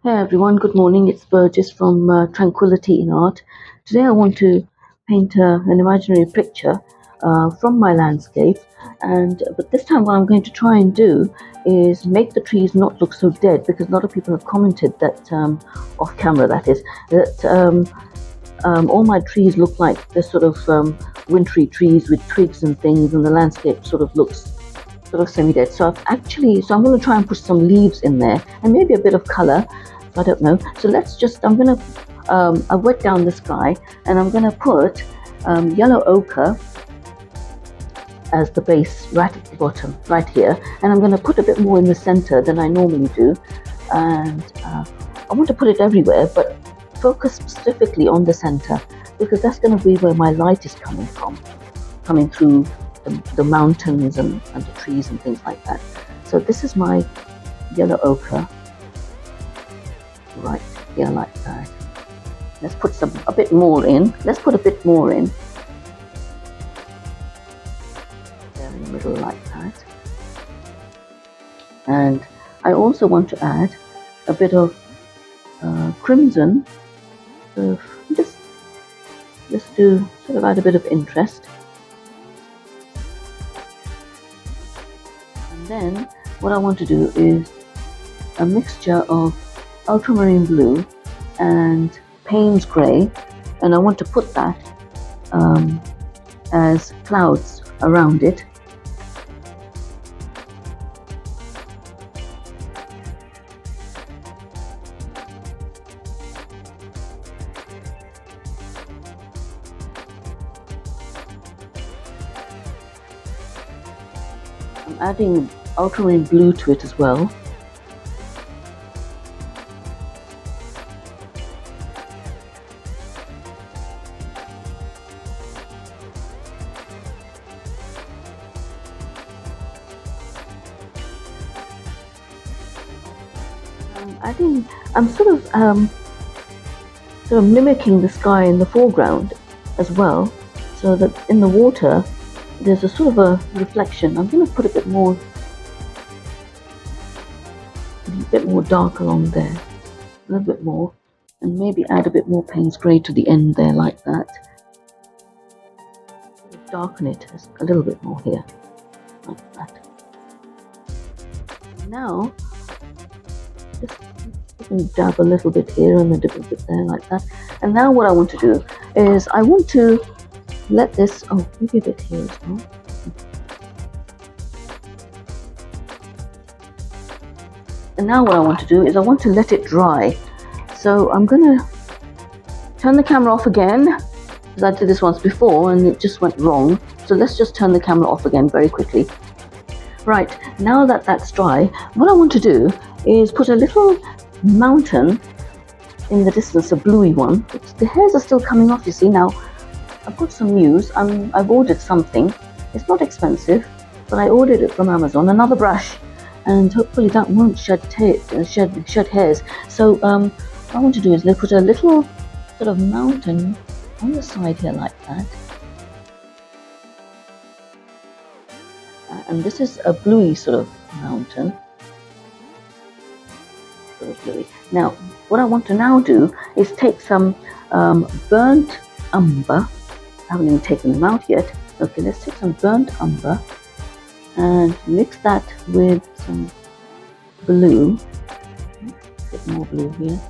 Hey everyone, good morning. It's Burgess from Tranquility in Art. Today I want to paint an imaginary picture from my landscape, but this time what I'm going to try and do is make the trees not look so dead, because a lot of people have commented that, off camera that is, that all my trees look like they're sort of wintry trees with twigs and things, and the landscape sort of looks sort of semi-dead. So I'm going to try and put some leaves in there and maybe a bit of color. I don't know. So I wet down the sky, and I'm going to put yellow ochre as the base right at the bottom, right here. And I'm going to put a bit more in the center than I normally do. And I want to put it everywhere, but focus specifically on the center, because that's going to be where my light is coming from, coming through the mountains and the trees and things like that. So this is my yellow ochre right here, like that. Let's put a bit more in. Let's put a bit more in there in the middle, like that. And I also want to add a bit of crimson. So just to sort of add a bit of interest. And then what I want to do is a mixture of ultramarine blue and Payne's grey, and I want to put that as clouds around it. I'm adding ultramarine blue to it as well. I'm sort of mimicking the sky in the foreground as well, so that in the water there's a sort of a reflection. I'm going to put a bit more dark along there, a little bit more, and maybe add a bit more Payne's grey to the end there, like that. Darken it a little bit more here, like that. Now, just dab a little bit here and a little bit there, like that. And now what I want to do is I want to let this, maybe a bit here as well. And now what I want to do is I want to let it dry. So I'm going to turn the camera off again, because I did this once before and it just went wrong. So let's just turn the camera off again very quickly. Right, now that that's dry, what I want to do is put a little mountain in the distance, a bluey one. The hairs are still coming off, you see. Now I've got some news. I've ordered something. It's not expensive, but I ordered it from Amazon, another brush, and hopefully that won't shed hairs. So what I want to do is put a little sort of mountain on the side here, like that. And this is a bluey sort of mountain. Sort of bluey. Now, what I want to now do is take some burnt umber. I haven't even taken them out yet. Okay, let's take some burnt umber and mix that with some blue. A bit more blue here.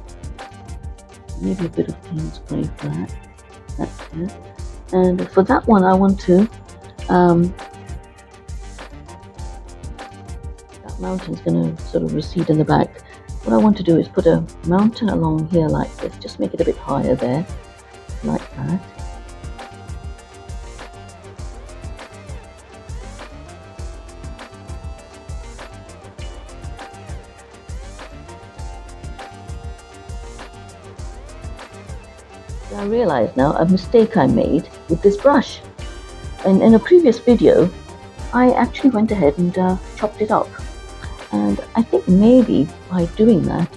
Maybe a bit of Payne's grey for that. That's good. And for that one, I want to that mountain's going to sort of recede in the back. What I want to do is put a mountain along here like this. Just make it a bit higher there, like that. I realize now a mistake I made with this brush. And in a previous video, I actually went ahead and chopped it up. And I think maybe by doing that,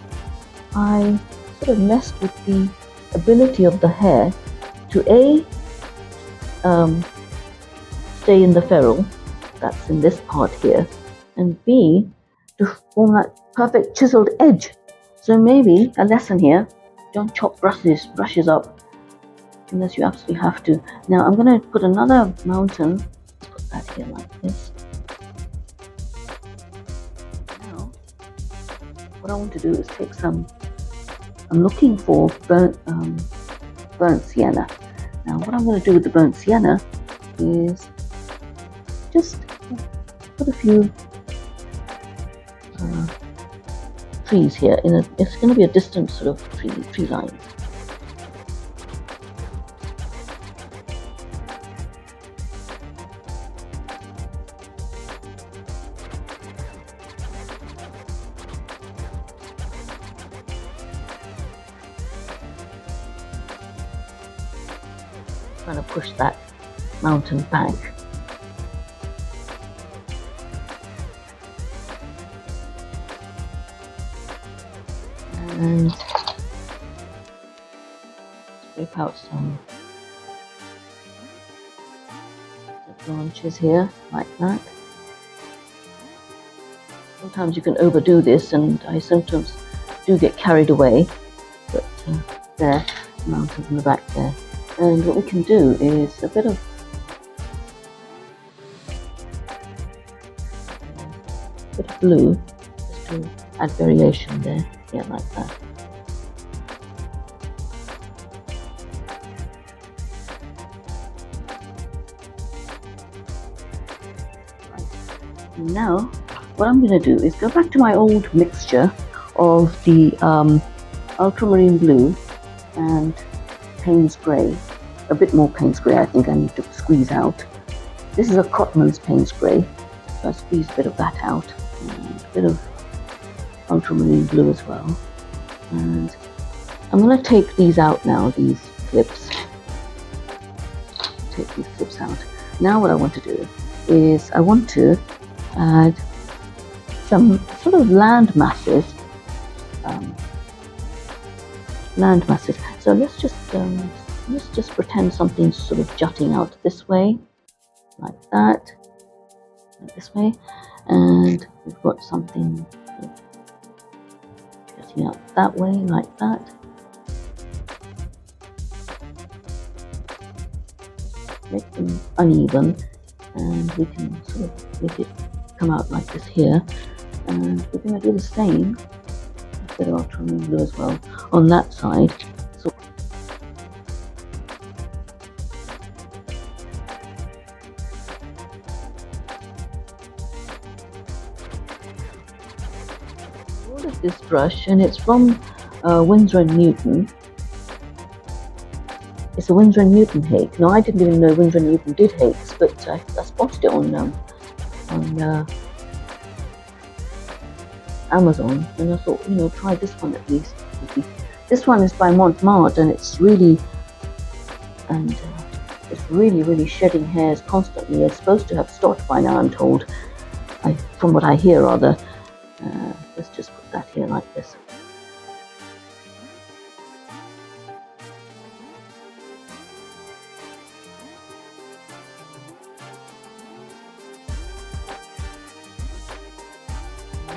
I sort of messed with the ability of the hair to stay in the ferrule, that's in this part here, and B, to form that perfect chiseled edge. So maybe a lesson here: don't chop brushes up unless you absolutely have to. Now I'm going to put another mountain. Put that here like this. Now what I want to do is take some. I'm looking for burnt sienna. Now what I'm going to do with the burnt sienna is just put a few trees here. It's going to be a distant sort of tree line. Trying to push that mountain back. And scrape out some branches here, like that. Sometimes you can overdo this, and I sometimes do get carried away, but there, the mountains in the back there. And what we can do is a bit of blue, just to add variation there, yeah, like that. Right. And now what I'm going to do is go back to my old mixture of the ultramarine blue and Payne's grey, a bit more Payne's grey. I think I need to squeeze out. This is a Cotman's Payne's grey, so I squeeze a bit of that out, and a bit of ultramarine blue as well. And I'm going to take these out now, these clips. Take these clips out. Now what I want to do is I want to add some sort of land masses. So let's just pretend something's sort of jutting out this way, like that, like this way, and we've got something sort of jutting out that way, like that. Make them uneven, and we can sort of make it come out like this here. And we're going to do the same, a bit of ultramarine blue as well on that side. So this brush, and it's from Winsor & Newton. It's a Winsor & Newton HAKE. Now I didn't even know Winsor & Newton did HAKEs, but I spotted it on Amazon, and I thought, you know, try this one at least. This one is by Montmartre, and it's really really shedding hairs constantly. It's supposed to have stopped by now, I'm told, from what I hear rather. Let's just put that here like this.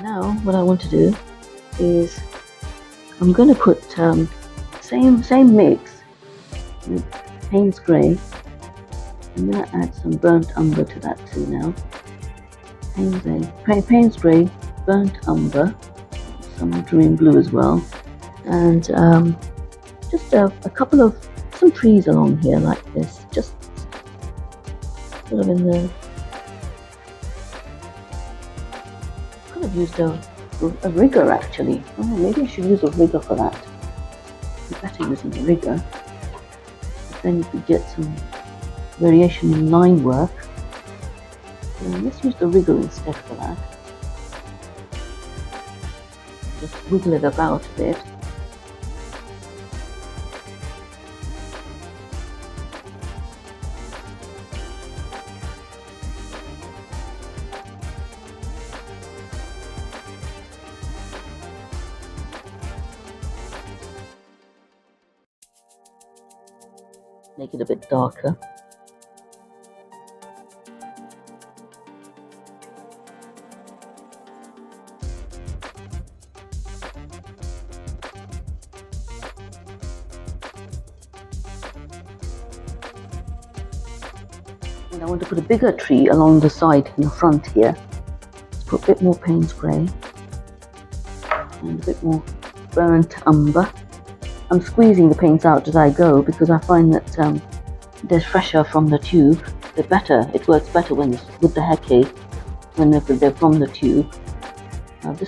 Now what I want to do is I'm going to put same mix with Payne's grey. I'm going to add some burnt umber to that too now. Payne's grey, burnt umber, some ultramarine blue as well, and just some trees along here like this, just sort of in the. Could have used a rigger actually. Oh, maybe I should use a rigger for that. It's better using a rigger. But then you could get some variation in line work. So let's use the rigger instead for that. Just wiggle it about a bit. Make it a bit darker. And I want to put a bigger tree along the side in the front here. Let's put a bit more Payne's grey and a bit more burnt umber. I'm squeezing the paints out as I go because I find that they're fresher from the tube. They're better. It works better when it's with the HAKE when they're from the tube.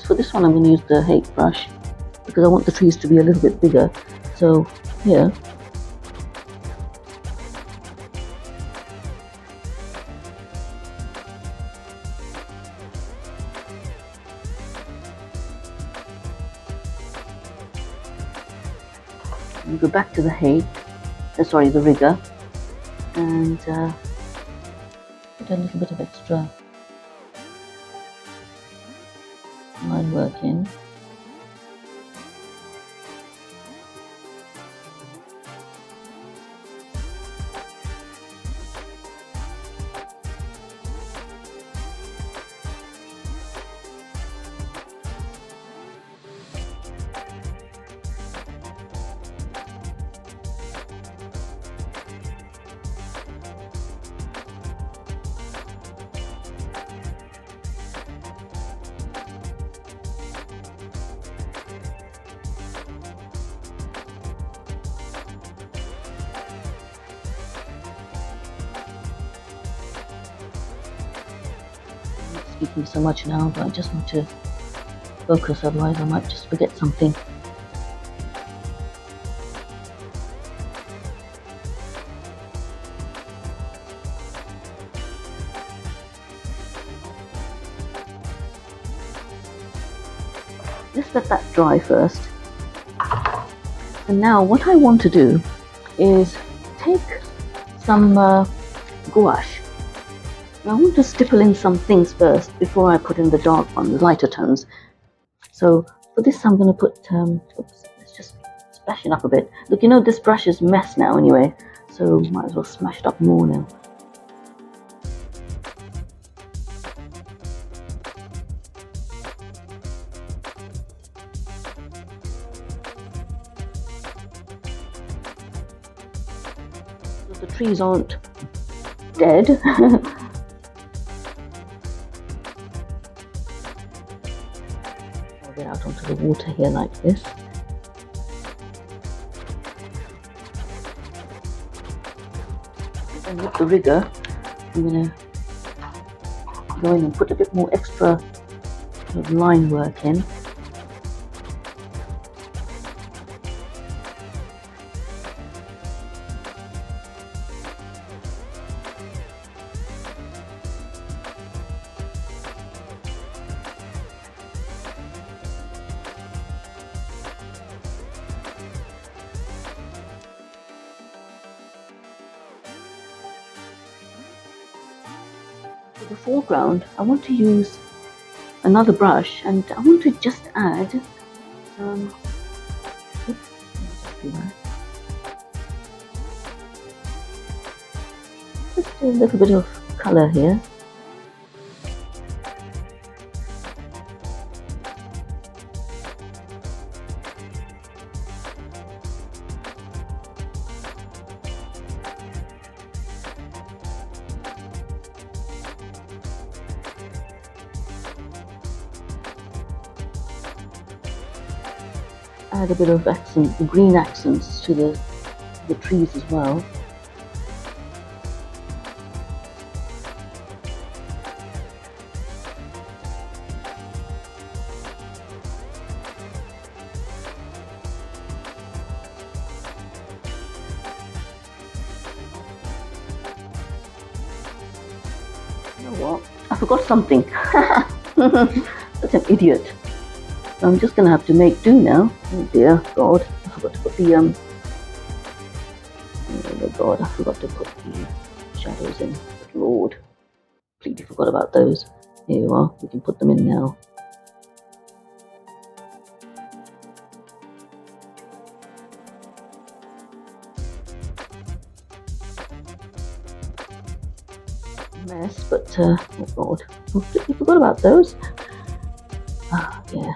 For this one I'm going to use the HAKE brush because I want the trees to be a little bit bigger. So here, you go back to the HAKE, the rigger, and put a little bit of extra line work in. Speaking so much now, but I just want to focus, otherwise I might just forget something. Just let that dry first. And now what I want to do is take some gouache. I want to stipple in some things first before I put in the dark ones, lighter tones. So for this I'm going to put, oops, let's just smash it up a bit. Look, you know this brush is a mess now anyway, so might as well smash it up more now. So the trees aren't dead. Get out onto the water here like this. And with the rigger, I'm going to go in and put a bit more extra line work in. For the foreground, I want to use another brush and I want to just add just a little bit of color here. Add a bit of accent, the green accents to the trees as well. You know what? I forgot something. Such an idiot. I'm just going to have to make do now. Oh dear God, I forgot to put the oh God, I forgot to put the shadows in. Good Lord, completely forgot about those. Here you are, we can put them in now. Mess, but oh God, completely forgot about those. Ah, yeah.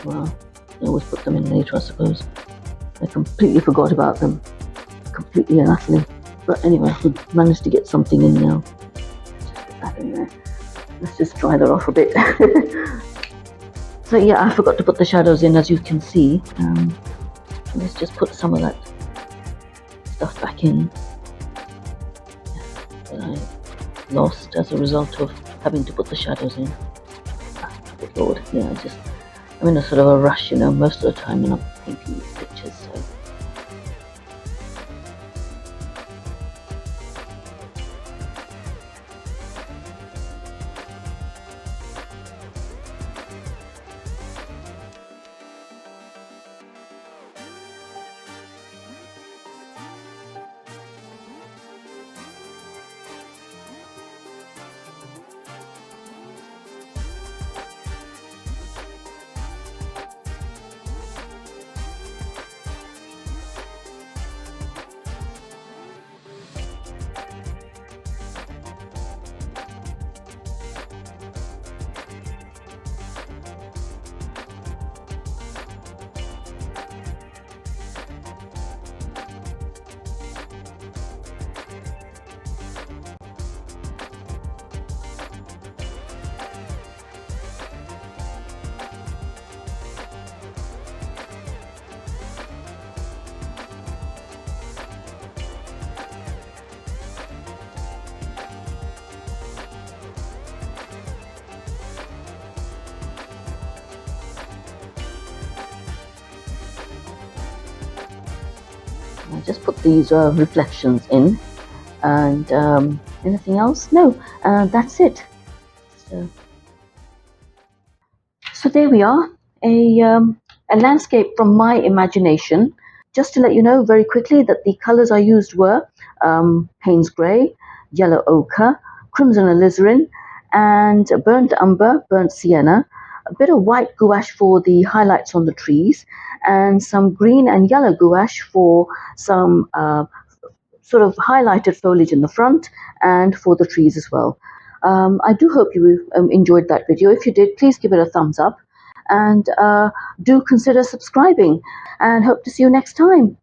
Well, I always put them in later, I suppose. I completely forgot about them. Completely and utterly. But anyway, we managed to get something in now. Just put that in there. Let's just dry that off a bit. So yeah, I forgot to put the shadows in, as you can see. Let's just put some of that stuff back in that I lost as a result of having to put the shadows in. Good Lord, yeah, I'm in a sort of a rush, most of the time when I'm painting these pictures, so. I just put these reflections in, and anything else? No, that's it. So there we are, a landscape from my imagination. Just to let you know very quickly that the colors I used were Payne's Grey, Yellow Ochre, Crimson Alizarin, and Burnt Umber, Burnt Sienna, a bit of white gouache for the highlights on the trees, and some green and yellow gouache for some sort of highlighted foliage in the front and for the trees as well. I do hope you enjoyed that video. If you did, please give it a thumbs up, and do consider subscribing, and hope to see you next time.